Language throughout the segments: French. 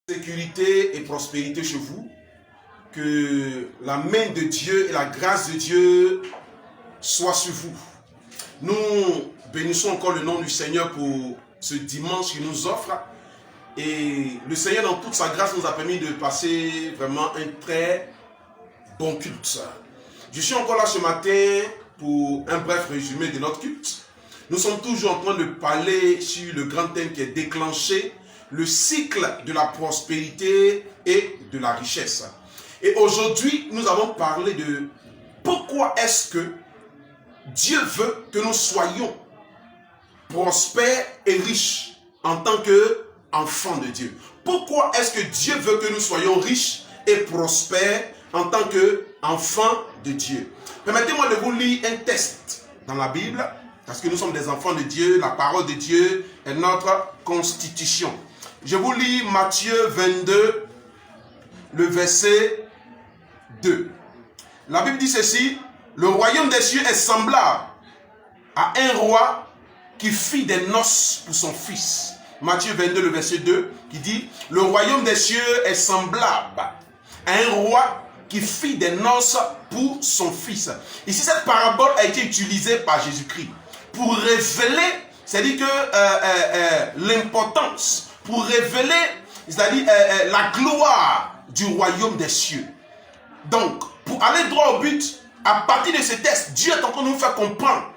Sécurité et prospérité chez vous, que la main de Dieu et la grâce de Dieu soient sur vous. Nous bénissons encore le nom du Seigneur pour ce dimanche qu'il nous offre. Et le Seigneur, dans toute sa grâce, nous a permis de passer vraiment un très bon culte. Je suis encore là ce matin pour un bref résumé de notre culte. Nous sommes toujours en train de parler sur le grand thème qui est déclenché, le cycle de la prospérité et de la richesse. Et aujourd'hui, nous allons parler de pourquoi est-ce que Dieu veut que nous soyons prospères et riches en tant qu'enfants de Dieu. Pourquoi est-ce que Dieu veut que nous soyons riches et prospères en tant qu'enfants de Dieu? Permettez-moi de vous lire un texte dans la Bible, parce que nous sommes des enfants de Dieu, la parole de Dieu est notre constitution. Je vous lis Matthieu 22, le verset 2. La Bible dit ceci: le royaume des cieux est semblable à un roi qui fit des noces pour son fils. Matthieu 22, le verset 2, qui dit: le royaume des cieux est semblable à un roi qui fit des noces pour son fils. Ici, cette parabole a été utilisée par Jésus-Christ pour révéler, c'est-à-dire que l'importance, pour révéler, c'est-à-dire la gloire du royaume des cieux. Donc, pour aller droit au but, à partir de ce texte, Dieu est en train de nous faire comprendre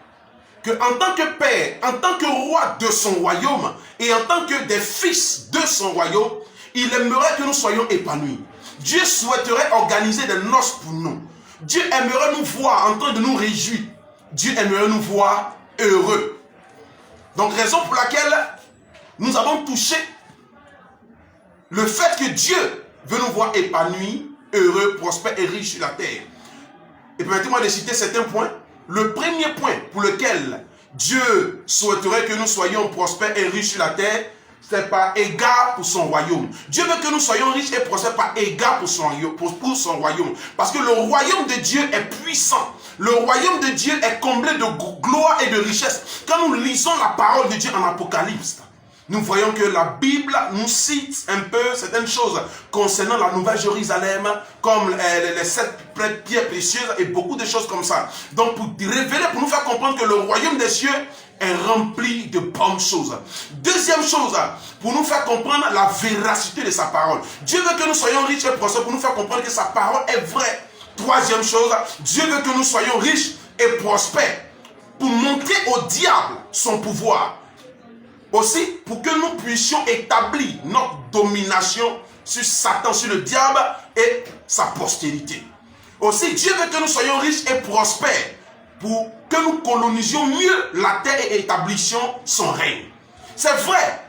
qu'en tant que père, en tant que roi de son royaume et en tant que des fils de son royaume, il aimerait que nous soyons épanouis. Dieu souhaiterait organiser des noces pour nous. Dieu aimerait nous voir en train de nous réjouir. Dieu aimerait nous voir heureux. Donc, raison pour laquelle nous avons touché le fait que Dieu veut nous voir épanouis, heureux, prospères et riches sur la terre. Et permettez-moi de citer certains points. Le premier point pour lequel Dieu souhaiterait que nous soyons prospères et riches sur la terre, c'est par égard pour son royaume. Dieu veut que nous soyons riches et prospères par égard pour son royaume. Parce que le royaume de Dieu est puissant. Le royaume de Dieu est comblé de gloire et de richesse. Quand nous lisons la parole de Dieu en Apocalypse, nous voyons que la Bible nous cite un peu certaines choses concernant la Nouvelle Jérusalem, comme les 7 pierres précieuses et beaucoup de choses comme ça. Donc pour révéler, pour nous faire comprendre que le royaume des cieux est rempli de bonnes choses. Deuxième chose, pour nous faire comprendre la véracité de sa parole. Dieu veut que nous soyons riches et prospères pour nous faire comprendre que sa parole est vraie. Troisième chose, Dieu veut que nous soyons riches et prospères pour montrer au diable son pouvoir. Aussi, pour que nous puissions établir notre domination sur Satan, sur le diable et sa postérité. Aussi, Dieu veut que nous soyons riches et prospères pour que nous colonisions mieux la terre et établissions son règne. C'est vrai,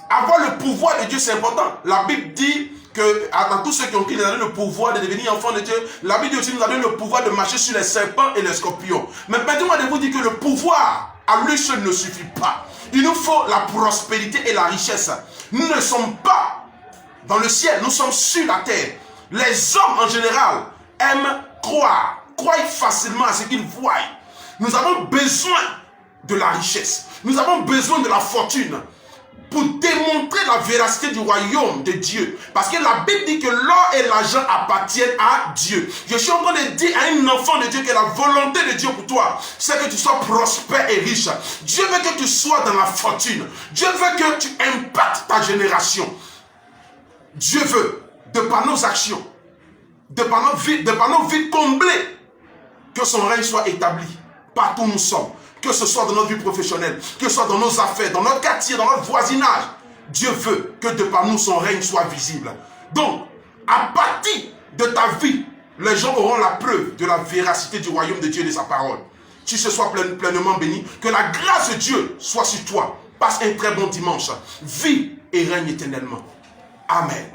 avoir le pouvoir de Dieu, c'est important. La Bible dit que à tous ceux qui ont pris le pouvoir de devenir enfants de Dieu, la Bible dit aussi que nous avons le pouvoir de marcher sur les serpents et les scorpions. Mais permettez-moi de vous dire que le pouvoir à lui seul ne suffit pas. Il nous faut la prospérité et la richesse. Nous ne sommes pas dans le ciel, nous sommes sur la terre. Les hommes en général aiment croire facilement à ce qu'ils voient. Nous avons besoin de la richesse. Nous avons besoin de la fortune pour démontrer la véracité du royaume de Dieu. Parce que la Bible dit que l'or et l'argent appartiennent à Dieu. Je suis en train de dire à un enfant de Dieu que la volonté de Dieu pour toi, c'est que tu sois prospère et riche. Dieu veut que tu sois dans la fortune. Dieu veut que tu impactes ta génération. Dieu veut, de par nos actions, de par nos vies comblées, que son règne soit établi partout où nous sommes. Que ce soit dans notre vie professionnelle, que ce soit dans nos affaires, dans notre quartier, dans notre voisinage. Dieu veut que de par nous, son règne soit visible. Donc, à partir de ta vie, les gens auront la preuve de la véracité du royaume de Dieu et de sa parole. Tu se sois pleinement béni. Que la grâce de Dieu soit sur toi. Passe un très bon dimanche. Vis et règne éternellement. Amen.